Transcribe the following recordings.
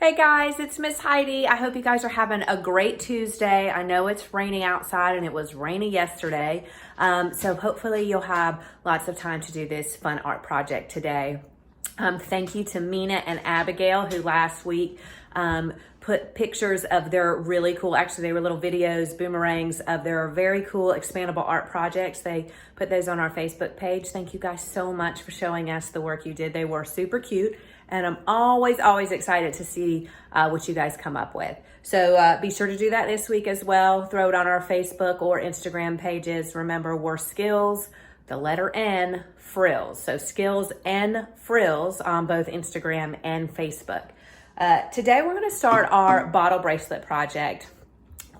Hey guys, it's Miss Heidi. I hope you guys are having a great Tuesday. I know it's raining outside and it was rainy yesterday. So hopefully you'll have lots of time to do this fun art project today. Thank you to Mina and Abigail who last week put pictures of their really cool, actually they were little videos, boomerangs of their very cool expandable art projects. They put those on our Facebook page. Thank you guys so much for showing us the work you did. They were super cute. And I'm always excited to see what you guys come up with. So be sure to do that this week as well. Throw it on our Facebook or Instagram pages. Remember, we're Skills, the letter N, Frills. So Skills N Frills on both Instagram and Facebook. Today we're gonna start our bottle bracelet project.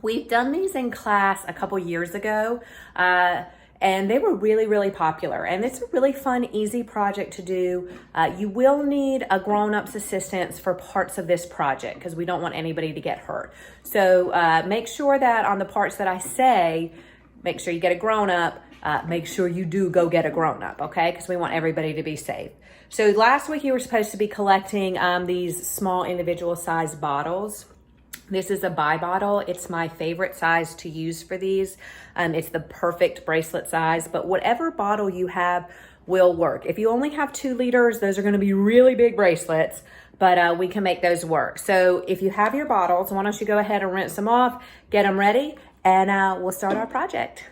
We've done these in class a couple years ago. And they were really popular. And it's a really fun, easy project to do. You will need a grown-up's assistance for parts of this project because we don't want anybody to get hurt. So make sure that on the parts that I say, make sure you get a grown-up, make sure you do go get a grown-up, okay? Because we want everybody to be safe. So last week you were supposed to be collecting these small individual sized bottles. This is a buy bottle. It's my favorite size to use for these. It's the perfect bracelet size, but whatever bottle you have will work. If you only have 2 liters, those are gonna be really big bracelets, but we can make those work. So if you have your bottles, why don't you go ahead and rinse them off, get them ready, and we'll start our project.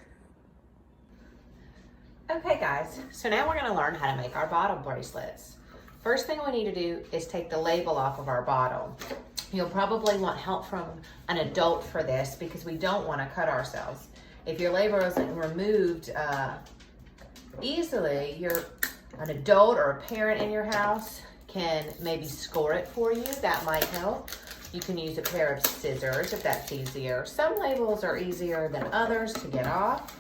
Okay guys, so now we're gonna learn how to make our bottle bracelets. First thing we need to do is take the label off of our bottle. You'll probably want help from an adult for this because we don't want to cut ourselves. If your label isn't removed easily, an adult or a parent in your house can maybe score it for you. That might help. You can use a pair of scissors if that's easier. Some labels are easier than others to get off.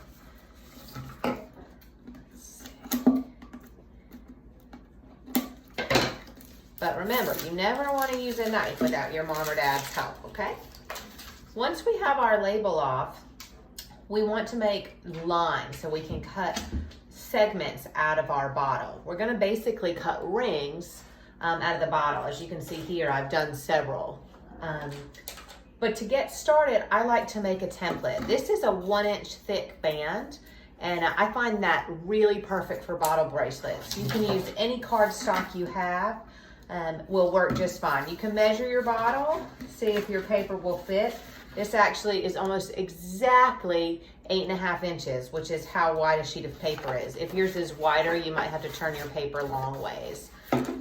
But remember, you never want to use a knife without your mom or dad's help, okay? Once we have our label off, we want to make lines so we can cut segments out of our bottle. We're going to basically cut rings out of the bottle. As you can see here, I've done several. But to get started, I like to make a template. This is a 1-inch thick band. And I find that really perfect for bottle bracelets. You can use any cardstock you have. Will work just fine. You can measure your bottle, see if your paper will fit. This actually is almost exactly 8.5 inches, which is how wide a sheet of paper is. If yours is wider, you might have to turn your paper long ways.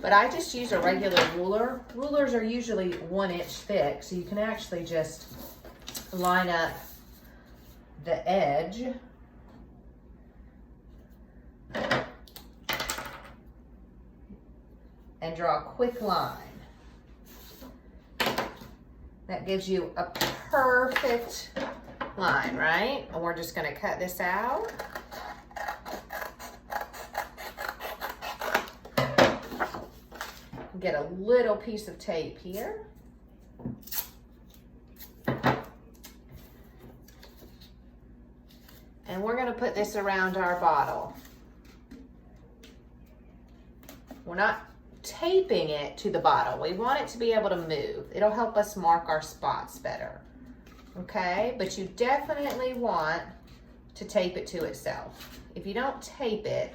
But I just use a regular ruler. Rulers are usually 1 inch thick, so you can actually just line up the edge. And draw a quick line. That gives you a perfect line, right? And we're just gonna cut this out. Get a little piece of tape here. And we're gonna put this around our bottle. We're not taping it to the bottle. We want it to be able to move. It'll help us mark our spots better. Okay, but you definitely want to tape it to itself. If you don't tape it,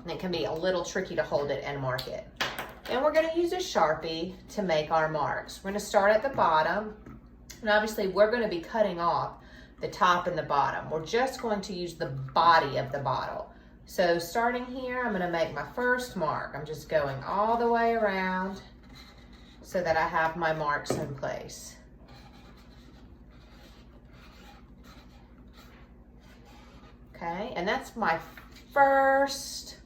then it can be a little tricky to hold it and mark it. And we're going to use a Sharpie to make our marks. We're going to start at the bottom, and obviously we're going to be cutting off the top and the bottom. We're just going to use the body of the bottle. So starting here, I'm gonna make my first mark. I'm just going all the way around so that I have my marks in place. Okay, and that's my first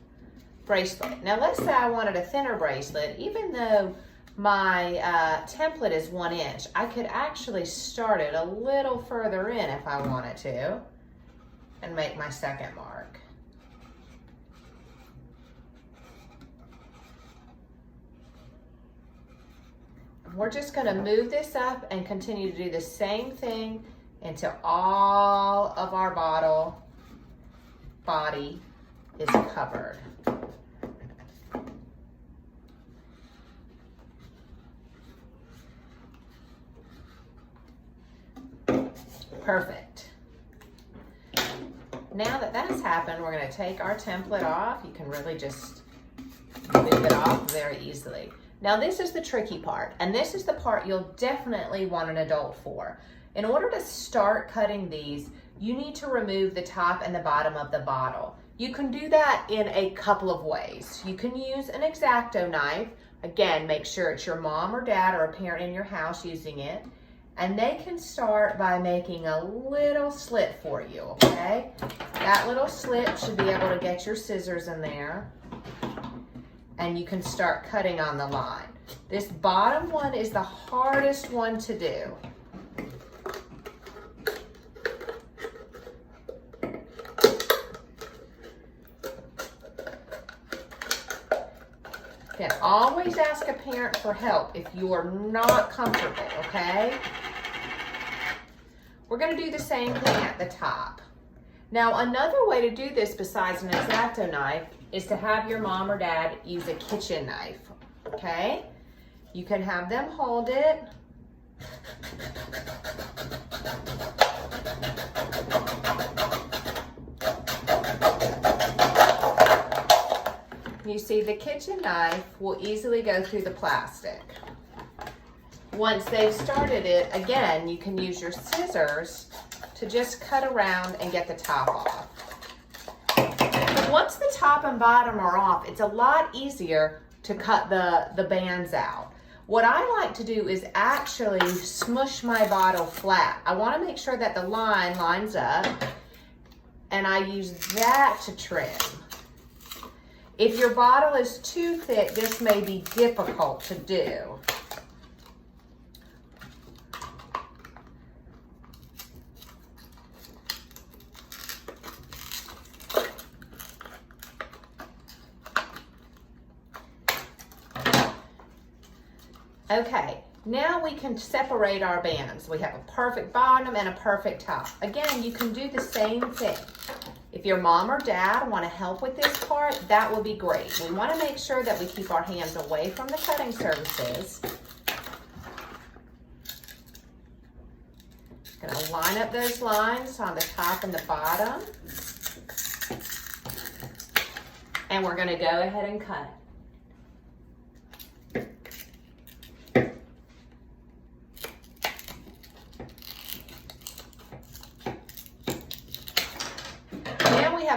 bracelet. Now let's say I wanted a thinner bracelet. Even though my template is 1 inch, I could actually start it a little further in if I wanted to and make my second mark. We're just going to move this up and continue to do the same thing until all of our bottle body is covered. Perfect. Now that that's happened, we're going to take our template off. You can really just move it off very easily. Now this is the tricky part, and this is the part you'll definitely want an adult for. In order to start cutting these, you need to remove the top and the bottom of the bottle. You can do that in a couple of ways. You can use an X-Acto knife. Again, make sure it's your mom or dad or a parent in your house using it. And they can start by making a little slit for you, okay? That little slit should be able to get your scissors in there. And you can start cutting on the line. This bottom one is the hardest one to do. You can always ask a parent for help if you are not comfortable, okay? We're going to do the same thing at the top. Now, another way to do this besides an X-Acto knife is to have your mom or dad use a kitchen knife, okay? You can have them hold it. You see, the kitchen knife will easily go through the plastic. Once they've started it, again, you can use your scissors to just cut around and get the top off. But once the top and bottom are off, it's a lot easier to cut the bands out. What I like to do is actually smush my bottle flat. I want to make sure that the line lines up, and I use that to trim. If your bottle is too thick, this may be difficult to do. Okay, now we can separate our bands. We have a perfect bottom and a perfect top. Again, you can do the same thing. If your mom or dad want to help with this part, that will be great. We want to make sure that we keep our hands away from the cutting surfaces. Going to line up those lines on the top and the bottom. And we're going to go ahead and cut.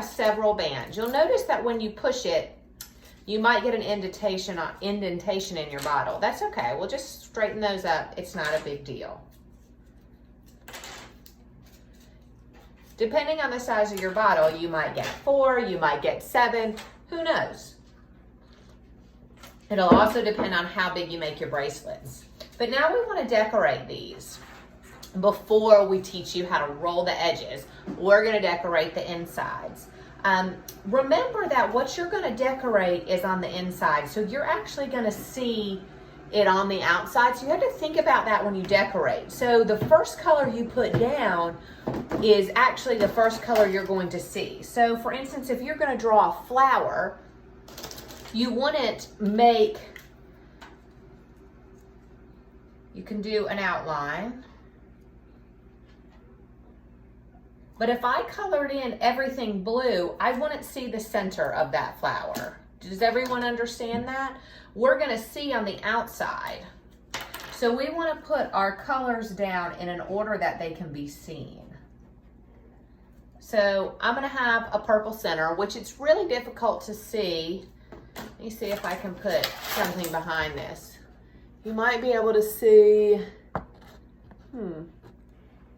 Several bands. You'll notice that when you push it, you might get an indentation in your bottle. That's okay. We'll just straighten those up. It's not a big deal. Depending on the size of your bottle, you might get 4, you might get 7, who knows? It'll also depend on how big you make your bracelets. But now we want to decorate these. Before we teach you how to roll the edges, we're going to decorate the insides. Remember that what you're going to decorate is on the inside, so you're actually going to see it on the outside. So you have to think about that when you decorate. So the first color you put down is actually the first color you're going to see. So for instance, if you're going to draw a flower, you wouldn't make, you can do an outline. But if I colored in everything blue, I wouldn't see the center of that flower. Does everyone understand that? We're going to see on the outside. So we want to put our colors down in an order that they can be seen. So I'm going to have a purple center, which it's really difficult to see. Let me see if I can put something behind this. You might be able to see,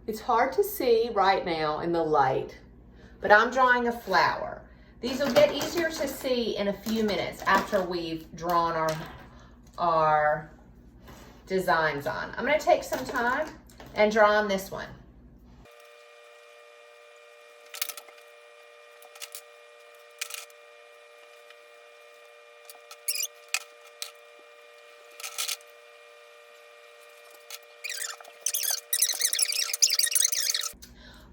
It's hard to see right now in the light, but I'm drawing a flower. These will get easier to see in a few minutes after we've drawn our designs on. I'm going to take some time and draw on this one.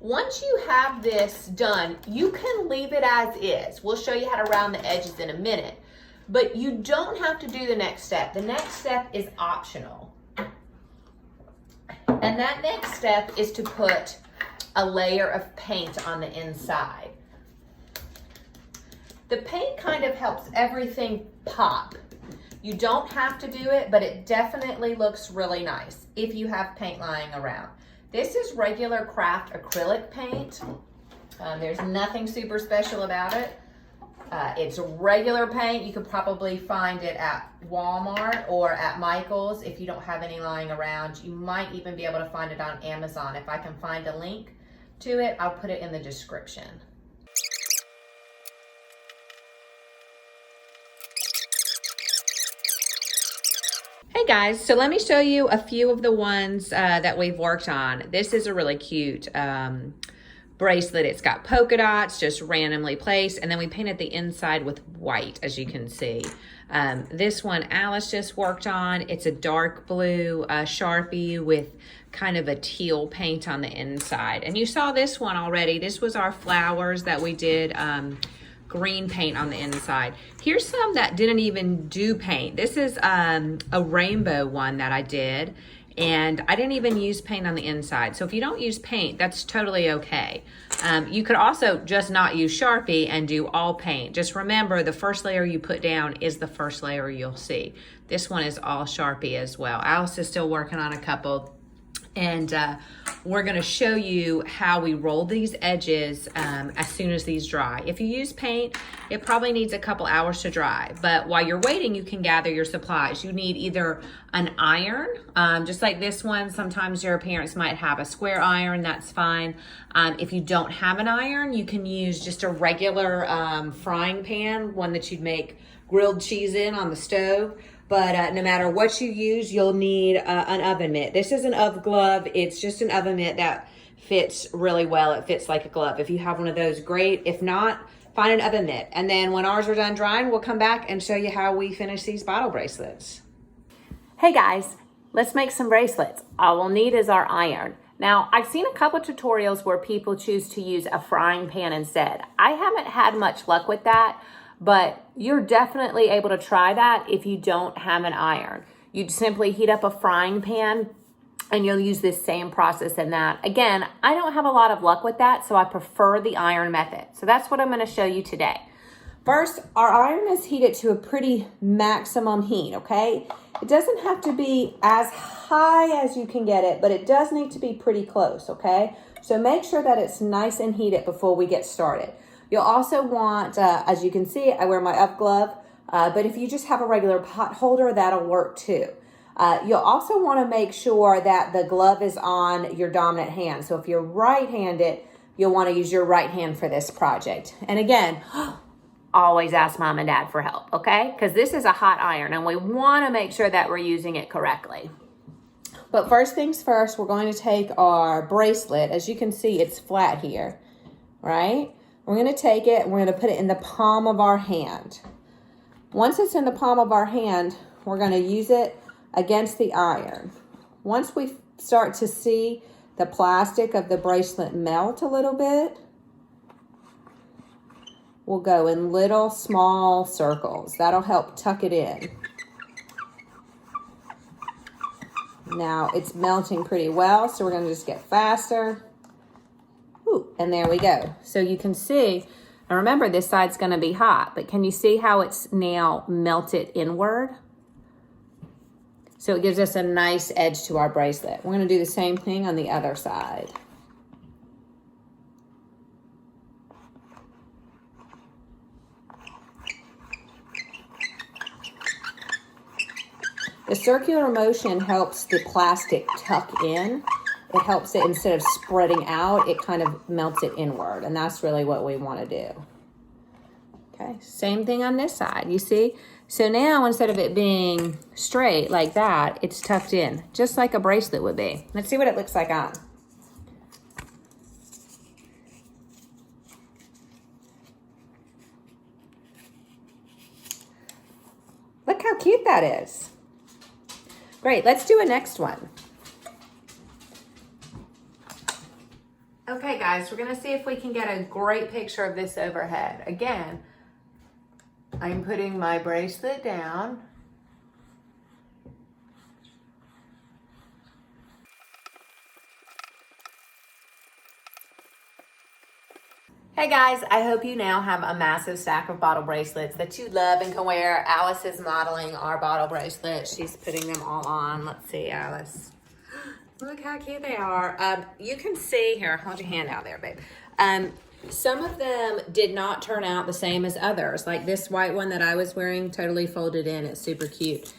Once you have this done, you can leave it as is. We'll show you how to round the edges in a minute, but you don't have to do the next step. The next step is optional. And that next step is to put a layer of paint on the inside. The paint kind of helps everything pop. You don't have to do it, but it definitely looks really nice if you have paint lying around. This is regular craft acrylic paint. There's nothing super special about it. It's regular paint. You could probably find it at Walmart or at Michael's if you don't have any lying around. You might even be able to find it on Amazon. If I can find a link to it, I'll put it in the description. Hey guys, so let me show you a few of the ones that we've worked on. This is a really cute bracelet. It's got polka dots just randomly placed, and then we painted the inside with white, as you can see. This one Alice just worked on. It's a dark blue Sharpie with kind of a teal paint on the inside. And you saw this one already. This was our flowers that we did green paint on the inside. Here's some that didn't even do paint. This is a rainbow one that I did, and I didn't even use paint on the inside. So if you don't use paint, that's totally okay. You could also just not use Sharpie and do all paint. Just remember, the first layer you put down is the first layer you'll see. This one is all Sharpie as well. Alice is still working on a couple, and we're gonna show you how we roll these edges as soon as these dry. If you use paint, it probably needs a couple hours to dry, but while you're waiting, you can gather your supplies. You need either an iron, just like this one. Sometimes your parents might have a square iron, that's fine. If you don't have an iron, you can use just a regular frying pan, one that you'd make grilled cheese in on the stove. But no matter what you use, you'll need an oven mitt. This is an oven glove. It's just an oven mitt that fits really well. It fits like a glove. If you have one of those, great. If not, find an oven mitt. And then when ours are done drying, we'll come back and show you how we finish these bottle bracelets. Hey guys, let's make some bracelets. All we'll need is our iron. Now, I've seen a couple tutorials where people choose to use a frying pan instead. I haven't had much luck with that, but you're definitely able to try that if you don't have an iron. You'd simply heat up a frying pan and you'll use this same process in that. Again, I don't have a lot of luck with that, so I prefer the iron method. So that's what I'm gonna show you today. First, our iron is heated to a pretty maximum heat, okay? It doesn't have to be as high as you can get it, but it does need to be pretty close, okay? So make sure that it's nice and heated before we get started. You'll also want, as you can see, I wear my up glove, but if you just have a regular pot holder, that'll work too. You'll also want to make sure that the glove is on your dominant hand. So if you're right-handed, you'll want to use your right hand for this project. And again, always ask mom and dad for help, okay? Because this is a hot iron and we want to make sure that we're using it correctly. But first things first, we're going to take our bracelet. As you can see, it's flat here, right? We're going to take it and we're going to put it in the palm of our hand. Once it's in the palm of our hand, we're going to use it against the iron. Once we start to see the plastic of the bracelet melt a little bit, we'll go in little small circles. That'll help tuck it in. Now it's melting pretty well, so we're going to just get faster. Ooh, and there we go. So you can see, and remember this side's gonna be hot, but can you see how it's now melted inward? So it gives us a nice edge to our bracelet. We're gonna do the same thing on the other side. The circular motion helps the plastic tuck in. It helps it, instead of spreading out, it kind of melts it inward. And that's really what we want to do. Okay, same thing on this side, you see? So now instead of it being straight like that, it's tucked in, just like a bracelet would be. Let's see what it looks like on. Look how cute that is. Great, let's do a next one. Okay guys, we're gonna see if we can get a great picture of this overhead. Again, I'm putting my bracelet down. Hey guys, I hope you now have a massive stack of bottle bracelets that you love and can wear. Alice is modeling our bottle bracelets. She's putting them all on. Let's see, Alice. Look how cute they are. You can see here, hold your hand out there, babe. Some of them did not turn out the same as others. Like this white one that I was wearing, totally folded in. It's super cute.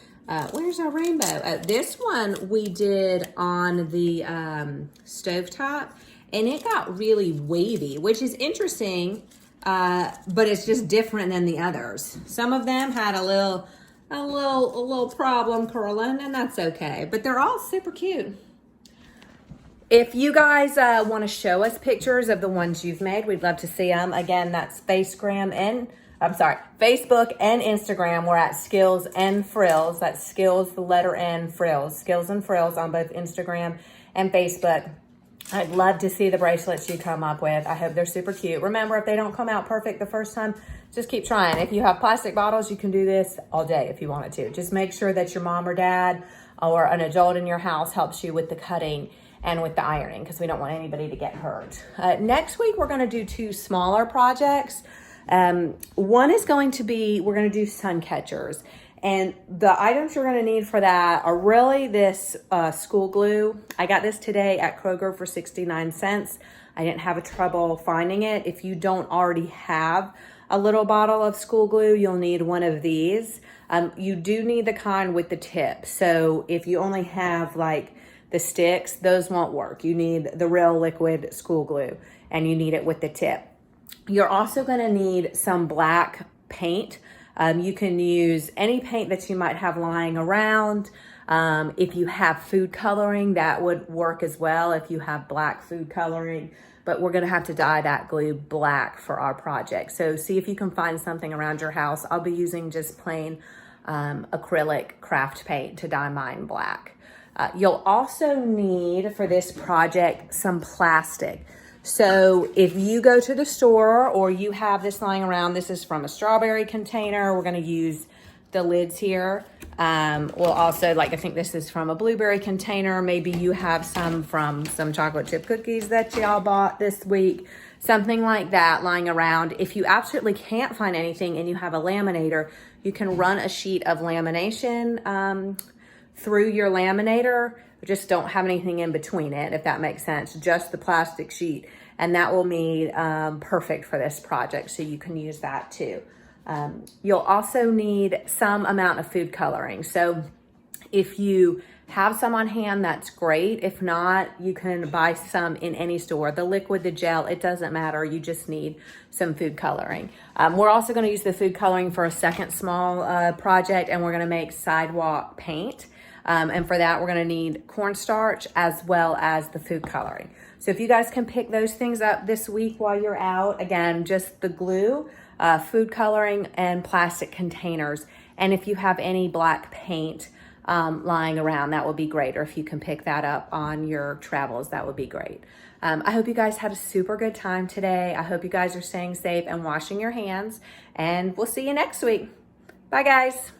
Where's our rainbow? This one we did on the stovetop. And it got really wavy, which is interesting, but it's just different than the others. Some of them had a little problem curling, and that's okay. But they're all super cute. If you guys want to show us pictures of the ones you've made, we'd love to see them. Again, that's Facebook and Instagram. We're at Skills and Frills. That's Skills, the letter N, Frills. Skills and Frills on both Instagram and Facebook. I'd love to see the bracelets you come up with. I hope they're super cute. Remember, if they don't come out perfect the first time, just keep trying. If you have plastic bottles, you can do this all day if you wanted to. Just make sure that your mom or dad or an adult in your house helps you with the cutting and with the ironing, because we don't want anybody to get hurt. Next week, we're going to do 2 smaller projects. One is going to be, we're going to do sun catchers. And the items you're going to need for that are really this school glue. I got this today at Kroger for 69 cents. I didn't have a trouble finding it. If you don't already have a little bottle of school glue, you'll need one of these. You do need the kind with the tip. So if you only have like the sticks, those won't work. You need the real liquid school glue, and you need it with the tip. You're also going to need some black paint. You can use any paint that you might have lying around. If you have food coloring, that would work as well if you have black food coloring. But we're going to have to dye that glue black for our project. So see if you can find something around your house. I'll be using just plain acrylic craft paint to dye mine black. You'll also need for this project some plastic. So if you go to the store or you have this lying around, this is from a strawberry container. We're going to use the lids here. We'll also, I think this is from a blueberry container. Maybe you have some from some chocolate chip cookies that y'all bought this week. Something like that lying around. If you absolutely can't find anything and you have a laminator, you can run a sheet of lamination through your laminator. Just don't have anything in between it, if that makes sense. Just the plastic sheet. And that will be perfect for this project, so you can use that too. You'll also need some amount of food coloring. So if you have some on hand, that's great. If not, you can buy some in any store. The liquid, the gel, it doesn't matter. You just need some food coloring. We're also going to use the food coloring for a second small project, and we're going to make sidewalk paint. And for that, we're going to need cornstarch as well as the food coloring. So if you guys can pick those things up this week while you're out, again, just the glue, food coloring, and plastic containers. And if you have any black paint lying around, that would be great. Or if you can pick that up on your travels, that would be great. I hope you guys had a super good time today. I hope you guys are staying safe and washing your hands. And we'll see you next week. Bye, guys.